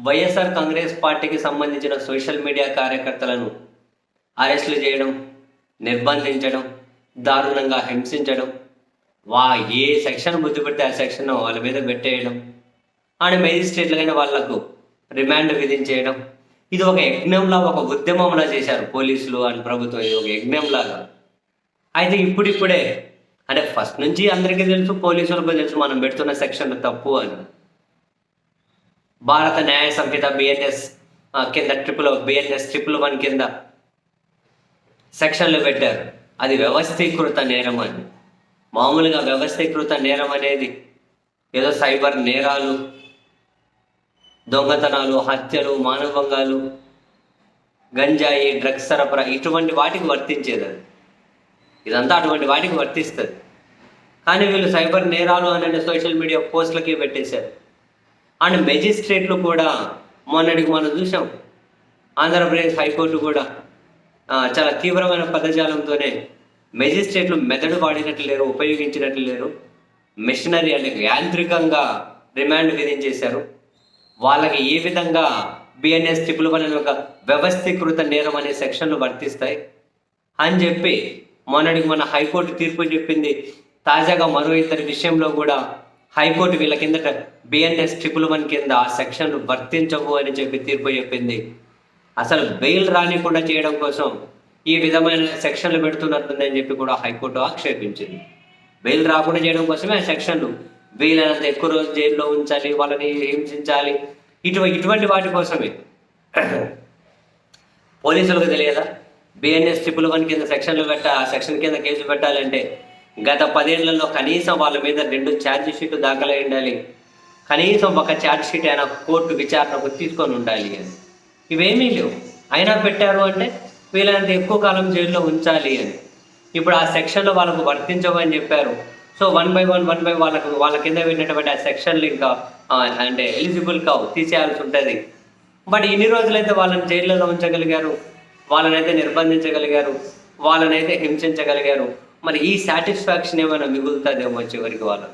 వైఎస్ఆర్ కాంగ్రెస్ పార్టీకి సంబంధించిన social media కార్యకర్తలను అరెస్టులు చేయడం, నిర్బంధించడం, దారుణంగా హింసించడం, ఏ సెక్షన్ బుద్ధి పెడితే ఆ సెక్షన్ వాళ్ళ మీద పెట్టేయడం అండ్ మేజిస్ట్రేట్లైన వాళ్లకు రిమాండ్ విధించేయడం, ఇది ఒక యజ్ఞంలా, ఒక ఉద్యమంలా చేశారు పోలీసులు అండ్ ప్రభుత్వం. ఇది ఒక యజ్ఞంలాగా. అయితే ఇప్పుడిప్పుడే అంటే ఫస్ట్ నుంచి అందరికీ తెలుసు, పోలీసులకు తెలుసు మనం పెడుతున్న సెక్షన్లు తప్పు అని. భారత న్యాయ సంహిత బిఎన్ఎస్ కింద బిఎన్ఎస్ 111 కింద సెక్షన్లు పెట్టారు. అది వ్యవస్థీకృత నేరం అని. మామూలుగా వ్యవస్థీకృత నేరం అనేది ఏదో సైబర్ నేరాలు, దొంగతనాలు, హత్యలు, మానభంగాలు, గంజాయి, డ్రగ్స్ సరఫరా ఇటువంటి వాటికి వర్తించేది. అది ఇదంతా అటువంటి వాటికి వర్తిస్తుంది. కానీ వీళ్ళు సైబర్ నేరాలు అనే సోషల్ మీడియా పోస్టులకే పెట్టేశారు. అండ్ మెజిస్ట్రేట్లు కూడా మొన్నటికి మనం చూసాం, ఆంధ్రప్రదేశ్ హైకోర్టు కూడా చాలా తీవ్రమైన పదజాలంతోనే మెజిస్ట్రేట్లు మెదడు వాడినట్లు లేరు, ఉపయోగించినట్లు లేరు, మిషనరీ అంటే యాంత్రికంగా రిమాండ్ విధించేశారు. వాళ్ళకి ఏ విధంగా బిఎన్ఎస్ 111 అనే ఒక వ్యవస్థీకృత నేరం అనే సెక్షన్లు వర్తిస్తాయి అని చెప్పి మొన్నటికి మన హైకోర్టు తీర్పు చెప్పింది. తాజాగా మరో ఇద్దరి విషయంలో కూడా హైకోర్టు వీళ్ళ కిందట బిఎన్ఎస్ 111 కింద ఆ సెక్షన్లు వర్తించవు అని చెప్పి తీర్పు చెప్పింది. అసలు బెయిల్ రానికుండా చేయడం కోసం ఈ విధమైన సెక్షన్లు పెడుతున్నట్టుందని చెప్పి కూడా హైకోర్టు ఆక్షేపించింది. బెయిల్ రాకుండా చేయడం కోసమే ఆ సెక్షన్లు, వీలైనంత ఎక్కువ రోజు జైల్లో ఉంచాలి, వాళ్ళని హింసించాలి, ఇటువంటి వాటి కోసమే. పోలీసులకు తెలియదా బిఎన్ఎస్ 111 కింద సెక్షన్లు ఆ సెక్షన్ కింద కేసు పెట్టాలంటే గత 10 ఏళ్లలో కనీసం వాళ్ళ మీద 2 ఛార్జ్ షీట్లు దాఖలై ఉండాలి, కనీసం ఒక ఛార్జ్ షీట్ అయినా కోర్టు విచారణకు తీసుకొని ఉండాలి అని. ఇవేమీ లేవు. అయినా పెట్టారు అంటే వీళ్ళంత ఎక్కువ కాలం జైల్లో ఉంచాలి అని. ఇప్పుడు ఆ సెక్షన్లో వాళ్ళకు వర్తించవని చెప్పారు. సో 1 by 1 వాళ్ళ కింద పెట్టినటువంటి ఆ సెక్షన్లు ఇంకా అంటే ఎలిజిబుల్ కావు, తీసేయాల్సి ఉంటుంది. బట్ ఇన్ని రోజులైతే వాళ్ళని జైల్లో ఉంచగలిగారు, వాళ్ళనైతే నిర్బంధించగలిగారు, వాళ్ళనైతే హింసించగలిగారు. మరి ఈ సాటిస్ఫాక్షన్ ఏమైనా మిగులుతుందేమో చివరికి వాళ్ళు.